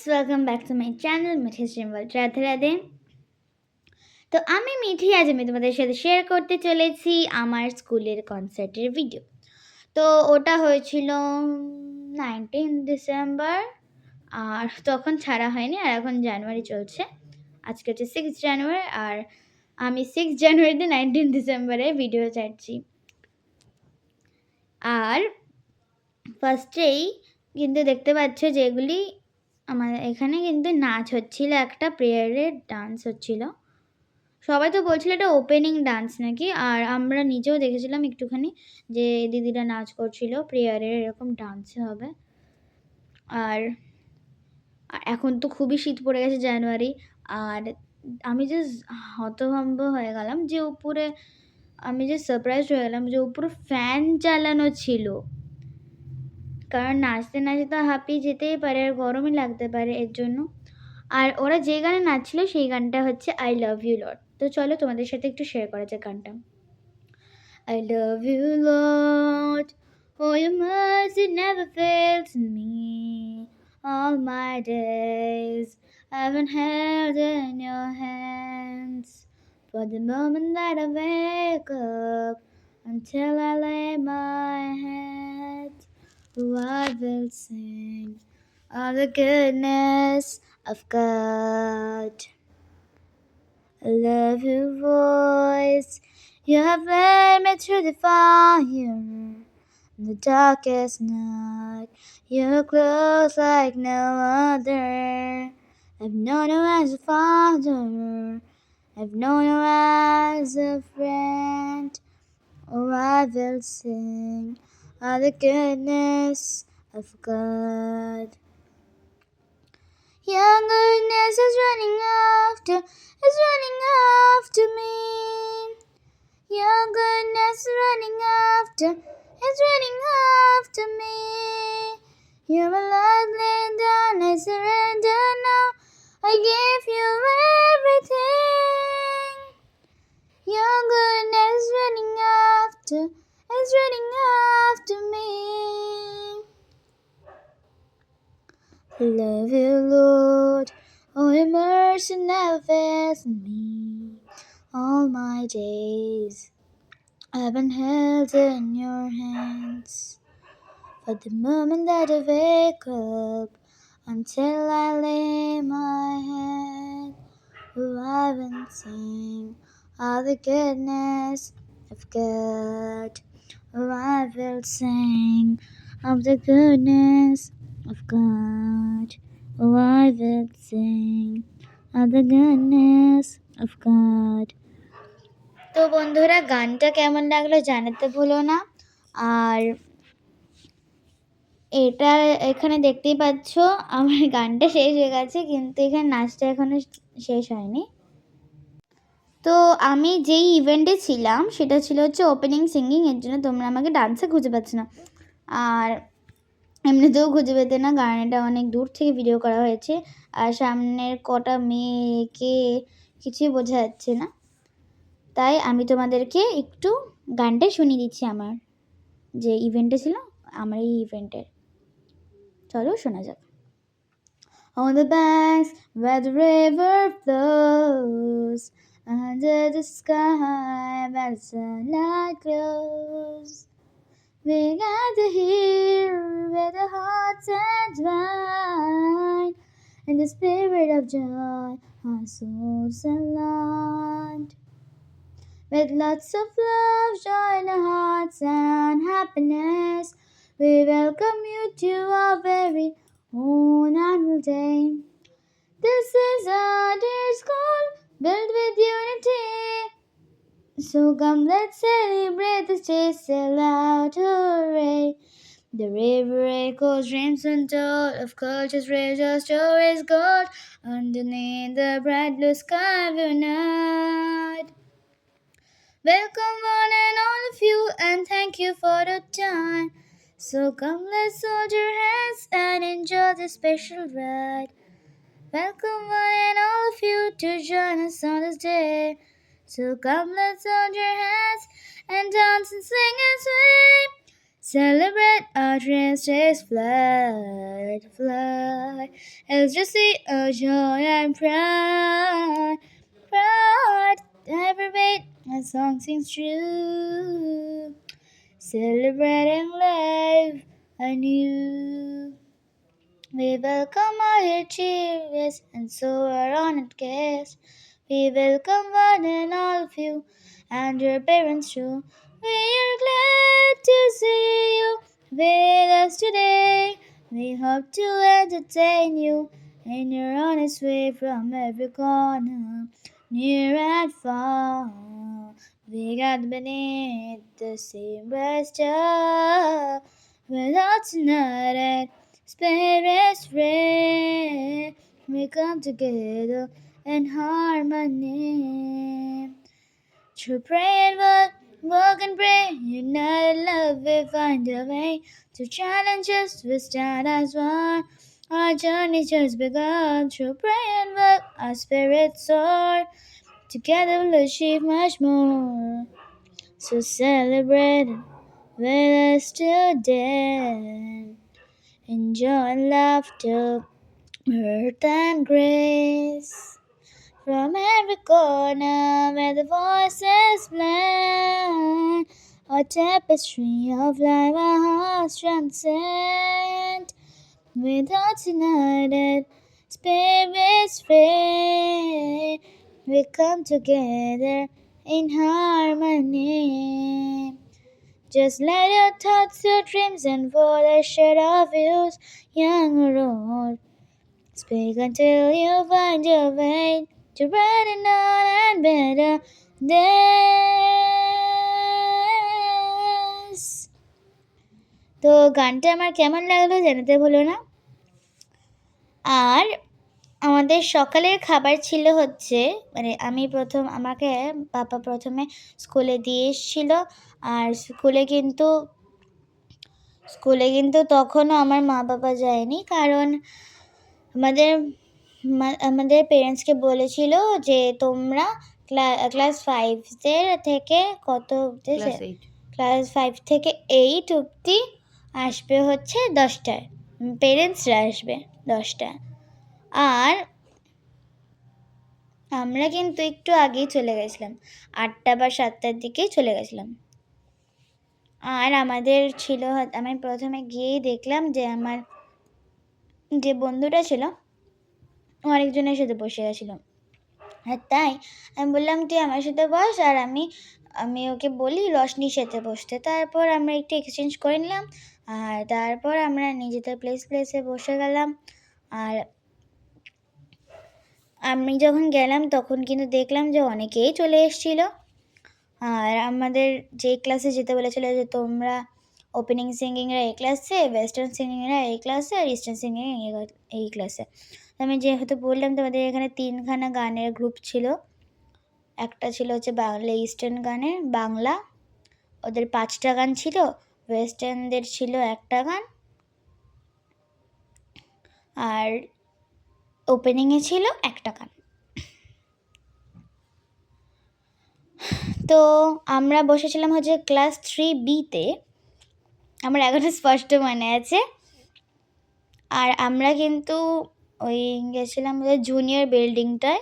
welcome back to my channel Mithi symbol Radhe Radhe. তো আমি মিঠি, আজ আমি তোমাদের সাথে শেয়ার করতে চলেছি আমার স্কুলের কনসার্টের ভিডিও। তো ওটা হয়েছিল 19 ডিসেম্বর, আর তখন ছাড়া হয়নি, আর এখন জানুয়ারি চলছে। আজকে হচ্ছে 6 জানুয়ারি, আর আমি 6 জানুয়ারিতে 19 ডিসেম্বরে ভিডিও ছাড়ছি। আর ফার্স্টেই কিন্তু দেখতে পাচ্ছ যেগুলি আমার এখানে কিন্তু নাচ হচ্ছিল, একটা প্রেয়ারের ডান্স হচ্ছিল। সবাই তো বলছিল এটা ওপেনিং ডান্স নাকি, আর আমরা নিজেও দেখেছিলাম একটুখানি যে দিদিরা নাচ করছিল প্রেয়ারের, এরকম ডান্সে হবে। আর এখন তো খুবই শীত পড়ে গেছে জানুয়ারি, আর আমি জাস্ট হতভম্ব হয়ে গেলাম যে উপরে, আমি যে সারপ্রাইজ হয়ে গেলাম যে উপরে ফ্যান চালানো ছিল, কারণ নাচতে নাচতে হাঁপিয়ে যেতেই পারে আর গরমই লাগতে পারে এর জন্য। আর ওরা যে গানে নাচছিল সেই গানটা হচ্ছে আই লাভ ইউ লট। তো চলো তোমাদের সাথে একটু শেয়ার করা যাক গানটা। I love you Lord, oh your mercy never fails me. All my days I've been held in your hands. For the moment that I wake up until I lay my head, oh I will sing of the goodness of God. I love your voice, you have led me through the fire, in the darkest night, you're close like no other. I've known you as a father, I've known you as a friend. Oh, I will sing of the goodness of God. Your goodness is running after me. Your goodness is running after me. You're my light laid down, I surrender now. I give you everything. Your goodness is running after me. I love you, Lord, oh your mercy never fails me. All my days I've been held in your hands. For the moment that I wake up until I lay my head, oh I will sing of the goodness of God. Oh I will sing of the goodness of God. Oh I will sing of the goodness of God. তো বন্ধুরা, গানটা কেমন লাগলো জানাতে ভুলো না। আর এটা এখানে দেখতেই পাচ্ছ আমার গানটা শেষ হয়ে গেছে, কিন্তু এখানে নাচটা এখনো শেষ হয়নি। তো আমি যেই ইভেন্টে ছিলাম সেটা ছিল হচ্ছে ওপেনিং সিঙ্গিং, এর জন্য তোমরা আমাকে ডান্সে খুঁজে পাচ্ছ না, আর এমনিতেও খুঁজে পেতে না, কারণ এটা অনেক দূর থেকে ভিডিও করা হয়েছে আর সামনের কটা মেয়েকে কিছুই বোঝা যাচ্ছে না। তাই আমি তোমাদেরকে একটু গানটা শুনিয়ে দিচ্ছি আমার যে ইভেন্টে ছিল, আমার এই ইভেন্টের। চলো শোনা যাক। On the banks where the river flows, under the sky where the sunlight glows, we gather here where the hearts entwine, in the spirit of joy our souls aligned. With lots of love, joy in our hearts and happiness, we welcome you to our very own annual day. This is our dear school, built with unity. So come let's celebrate this day, say loud hooray. The river echoes, dreams untold, of culture's treasure, stories gold, underneath the bright blue sky we unite. Welcome one and all of you, and thank you for the time. So come let's hold your hands and enjoy this special ride. Welcome one and all of you to join us on this day. So come let's hold your hands and dance and sing and swing. Celebrate our dreams, chase fly, fly. Let's just see our joy and pride, pride. Every beat, a song sings true. Celebrating life anew. We welcome our cheers and so our honored guests. We welcome one and all of you and your parents too. We are glad to see you with us today. We hope to entertain you in your honest way from every corner, near and far. We gather beneath the same bright star. With hearts united, spirits free, we come together in harmony. Through prayer and work and pray, united love we find a way. To challenges we stand as one. Our journey just begun. Through prayer and work, our spirits soar. Together we'll achieve much more. So celebrate it with us today. Enjoy and laughter, mirth and grace. From every corner where the voices blend, a tapestry of life our hearts transcend. With hearts united, spirits free, we come together in harmony. Just let your thoughts, your dreams unfold a shade of views, young or old. Speak until you find your way to brighten on and better days. তো গানটা আমার কেমন লাগলো জানাতে ভুলো না। আর আমাদের সকালের খাবার ছিল হচ্ছে মানে আমাকে পাপা প্রথমে স্কুলে দিয়ে এসেছিলো। আর স্কুলে কিন্তু তখনও আমার মা বাবা যায়নি, কারণ আমাদের পেরেন্টসকে বলেছিল যে তোমরা ক্লাস 5 থেকে ক্লাস 5 থেকে 8 অবধি আসবে হচ্ছে 10টায়, পেরেন্টসরা আসবে 10টায়। আর আমরা কিন্তু একটু আগেই চলে গেছিলাম, 8টা বা 7টার দিকেই চলে গেছিলাম। আর আমি প্রথমে গিয়েই দেখলাম যে আমার যে বন্ধুটা ছিল আরেকজনের সাথে বসে গেছিলো। আর তাই আমি বললাম তুই আমার সাথে বস, আর আমি ওকে বলি রশনির সাথে বসতে। তারপর আমরা একটু এক্সচেঞ্জ করে নিলাম, আর তারপর আমরা নিজেদের প্লেসে বসে গেলাম। আর আমি যখন গেলাম তখন কিন্তু দেখলাম যে অনেকেই চলে এসেছিলো। আর আমাদের যে ক্লাসে যেতে বলেছিল যে তোমরা ওপেনিং সিঙ্গিংরা এই ক্লাসে, ওয়েস্টার্ন সিঙ্গিংরা এই ক্লাসে, আর ইস্টার্ন সিঙ্গিং এই ক্লাসে। আমি যেহেতু বললাম তোমাদের এখানে 3খানা গানের গ্রুপ ছিল। একটা ছিল হচ্ছে বাংলা ইস্টার্ন গানের বাংলা, ওদের 5টা গান ছিল। ওয়েস্টার্নদের ছিল 1টা গান, আর ওপেনিংয়ে ছিল 1টা গান। তো আমরা বসেছিলাম হচ্ছে ক্লাস 3Bতে, আমার এখনো স্পষ্ট মনে আছে। আর আমরা কিন্তু গেছিলাম জুনিয়র বিল্ডিংটায়,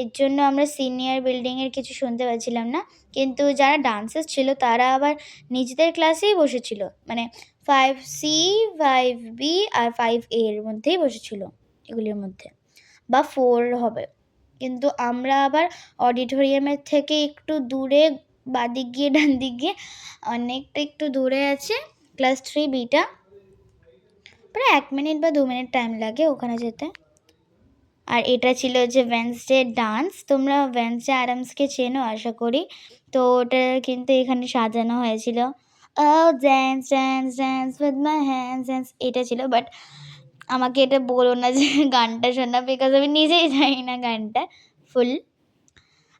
এর জন্য আমরা সিনিয়র বিল্ডিংয়ের কিছু শুনতে পাচ্ছিলাম না। কিন্তু যারা ডান্সার্স ছিল তারা আবার নিজেদের ক্লাসেই বসেছিল, মানে 5C 5B আর 5A এর মধ্যেই বসেছিল, এগুলির মধ্যে বা 4 হবে। কিন্তু আমরা আবার অডিটোরিয়ামের থেকে একটু দূরে, বাদিক গিয়ে ডান দিক গিয়ে অনেকটা একটু দূরে আছে ক্লাস 3Bটা, প্রায় 1 মিনিট বা 2 মিনিট টাইম লাগে ওখানে যেতে। আর এটা ছিল যে ওয়েডনেসডে ডান্স। তোমরা ওয়েডনেসডে অ্যাডামসকে চেনো আশা করি। তো ওটা কিন্তু এখানে সাজানো হয়েছিল, dance dance dance with my hands dance, এটা ছিল। বাট আমাকে এটা বলো না যে গানটা শোনা, বিকজ আমি নিজেই জানি না গানটা ফুল।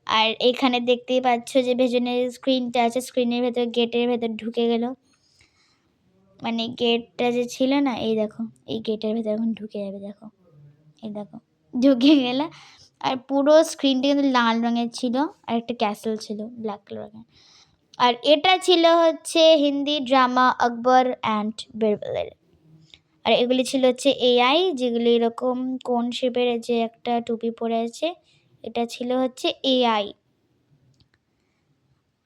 আর এখানে দেখতেই পাচ্ছ যে ভেজনের স্ক্রিনটা আছে, স্ক্রিনের ভেতর গেটের ভেতর ঢুকে গেল, মানে গেটটা যে ছিল না, এই দেখো এই গেটের ভেতর এখন ঢুকে যাবে, দেখো এই দেখো ঢুকে গেলে। আর পুরো স্ক্রিনটা কিন্তু লাল রঙের ছিল, আর একটা ক্যাসেল ছিল ব্ল্যাক কালারের। আর এটা ছিল হচ্ছে হিন্দি ড্রামা আকবর অ্যান্ড বীরবলের। আর এগুলি ছিল হচ্ছে এআই, যেগুলি এরকম কোন শেপের যে একটা টুপি পরে আছে, এটা ছিল হচ্ছে এআই।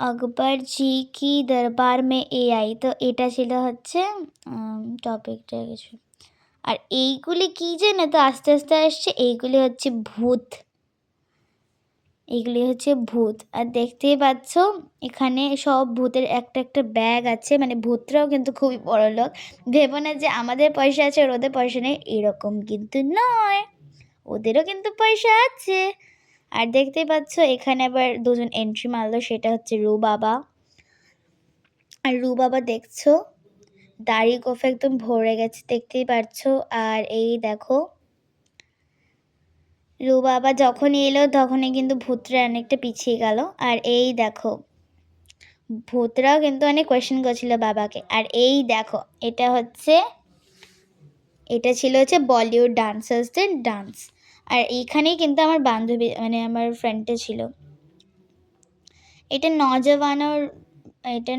আকবর জি কি দরবার মে এআই, তো এটা ছিল হচ্ছে টপিকটা কিছু। আর এইগুলি কি জানো তো আস্তে আস্তে আসছে, এইগুলি হচ্ছে ভূত, এইগুলি হচ্ছে ভূত। আর দেখতেই পাচ্ছ এখানে সব ভূতের একটা একটা ব্যাগ আছে, মানে ভূতরাও কিন্তু খুবই বড় লোক। ভেবো না যে আমাদের পয়সা আছে আর ওদের পয়সা নেই, এরকম কিন্তু নয়, ওদেরও কিন্তু পয়সা আছে। আর দেখতেই পাচ্ছ এখানে আবার দুজন এন্ট্রি মারলো, সেটা হচ্ছে রু বাবা। আর রু বাবা দেখছো দাড়ি গোফ একদম ভরে গেছে, দেখতেই পাচ্ছ। আর এই দেখো রু বাবা যখনই এলো তখনই কিন্তু ভূতরা অনেকটা পিছিয়ে গেল। আর এই দেখো ভূতরাও কিন্তু অনেক কোয়েশ্চেন করছিল বাবাকে। আর এই দেখো এটা ছিল হচ্ছে বলিউড ডান্সার্সদের ডান্স। আর এইখানেই কিন্তু আমার বান্ধবী মানে আমার ফ্রেন্ডটা ছিল। এটা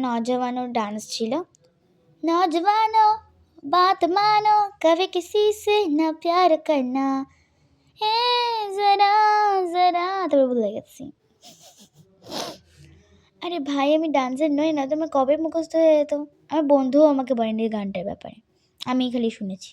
নজওয়ানোর ডান্স ছিল। নজওয়ানো বাত মানো কবে কিসি সে না প্যার করনা হে জরা জরা, তারপর ভুলে গেছি। আরে ভাই আমি ডান্সার নই না, তোমার কবে মুখস্থ হয়ে যেত। আমার বন্ধুও আমাকে বলেনি এই গানটার ব্যাপারে, আমি খালি শুনেছি।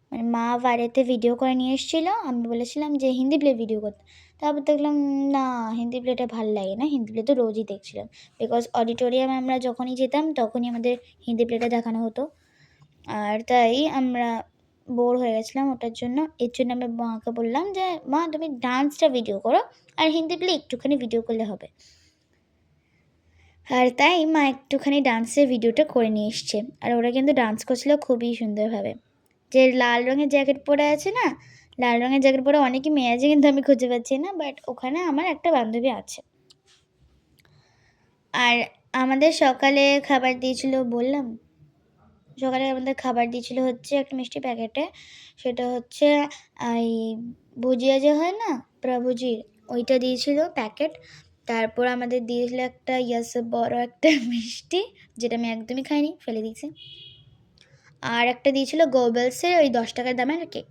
মানে মা বাড়িতে ভিডিও করে নিয়ে এসেছিলো, আমি বলেছিলাম যে হিন্দি প্লে ভিডিও করতে, তারপর দেখলাম না হিন্দি প্লেটা ভালো লাগে না, হিন্দি প্লে তো রোজই দেখছিলাম, বিকজ অডিটোরিয়ামে আমরা যখনই যেতাম তখনই আমাদের হিন্দি প্লেটা দেখানো হতো। আর তাই আমরা বোর হয়ে গেছিলাম ওটার জন্য, এর জন্য আমি মাকে বললাম যে মা তুমি ডান্সটা ভিডিও করো আর হিন্দি প্লে একটুখানি ভিডিও করলে হবে। আর তাই মা একটুখানি ডান্সের ভিডিওটা করে নিয়ে এসছে। আর ওরা কিন্তু ডান্স করছিল খুবই সুন্দরভাবে। যে লাল রঙের জ্যাকেট পরে আছে না, লাল রঙের জ্যাকেট পরে অনেকই মেয়ে আছে কিন্তু আমি খুঁজে পাচ্ছি না, বাট ওখানে আমার একটা বান্ধবী আছে। আর আমাদের সকালে খাবার দিয়েছিল বললাম, সকালে আমাদের খাবার দিয়েছিল হচ্ছে একটা মিষ্টি প্যাকেটে, সেটা হচ্ছে এই ভুজিয়া যে হয় না প্রভুজির, ওইটা দিয়েছিল প্যাকেট। তারপর আমাদের দিয়েছিল একটা বড় একটা মিষ্টি, যেটা আমি একদমই খাইনি, ফেলে দিয়েছি। আর একটা দিয়েছিল গোবেলসের ওই 10 টাকার দামের কেক।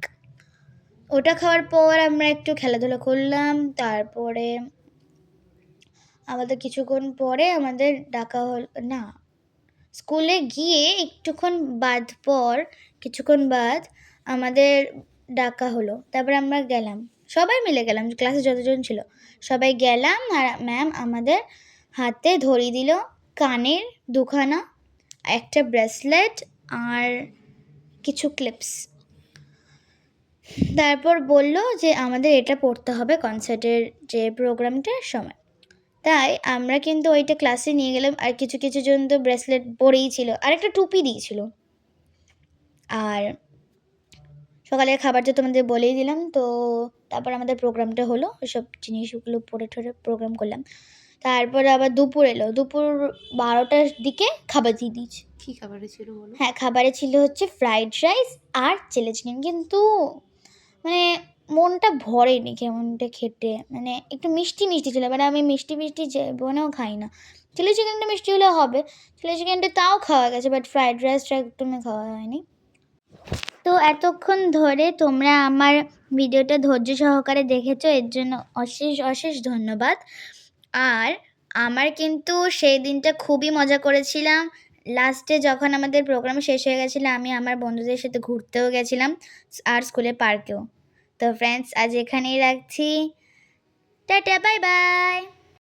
ওটা খাওয়ার পর আমরা একটু খেলাধুলা করলাম। তারপরে আমাদের কিছুক্ষণ পরে আমাদের ডাকা হল না, স্কুলে গিয়ে কিছুক্ষণ বাদ আমাদের ডাকা হলো। তারপরে আমরা গেলাম, সবাই মিলে গেলাম, ক্লাসে যতজন ছিল সবাই গেলাম। আর ম্যাম আমাদের হাতে ধরিয়ে দিল কানের দুখানা, একটা ব্রেসলেট আর কিছু ক্লিপস। তারপর বলল যে আমাদের এটা পড়তে হবে কনসার্টের যে প্রোগ্রামটার সময়। তাই আমরা কিন্তু ওইটা ক্লাসে নিয়ে গেলাম। আর কিছু জন তো ব্রেসলেট পরেই ছিল, আর একটা টুপি দিয়েছিল। আর সকালের খাবার তো তোমাদের বলেই দিলাম। তো তারপর আমাদের প্রোগ্রামটা হলো, ওইসব জিনিসগুলো পরে ঠরে প্রোগ্রাম করলাম। তারপরে আবার দুপুর এলো, দুপুর 12টার দিকে খাবার দিয়ে দিয়েছি। কী খাবারে ছিল বলো? হ্যাঁ, খাবারে ছিল হচ্ছে ফ্রাইড রাইস আর চিলি চিকেন, কিন্তু মানে মনটা ভরেনি কেমনটা খেতে, মানে একটু মিষ্টি মিষ্টি ছিল। মানে আমি মিষ্টি জীবনেও খাই না। চিলি চিকেনটা মিষ্টি হলে হবে, চিলি চিকেনটা তাও খাওয়া গেছে, বাট ফ্রাইড রাইসটা একদমই খাওয়া হয়নি। তো এতক্ষণ ধরে তোমরা আমার ভিডিওটা ধৈর্য সহকারে দেখেছো, এর জন্য অশেষ অশেষ ধন্যবাদ। আর আমার কিন্তু সেই দিনটা খুবই মজা করেছিলাম। লাস্টে যখন আমাদের প্রোগ্রাম শেষ হয়ে গেছিলো, আমি আমার বন্ধুদের সাথে ঘুরতেও গেছিলাম আর স্কুলের পার্কেও। তো ফ্রেন্ডস আজ এখানেই রাখছি, টাটা বাই বাই।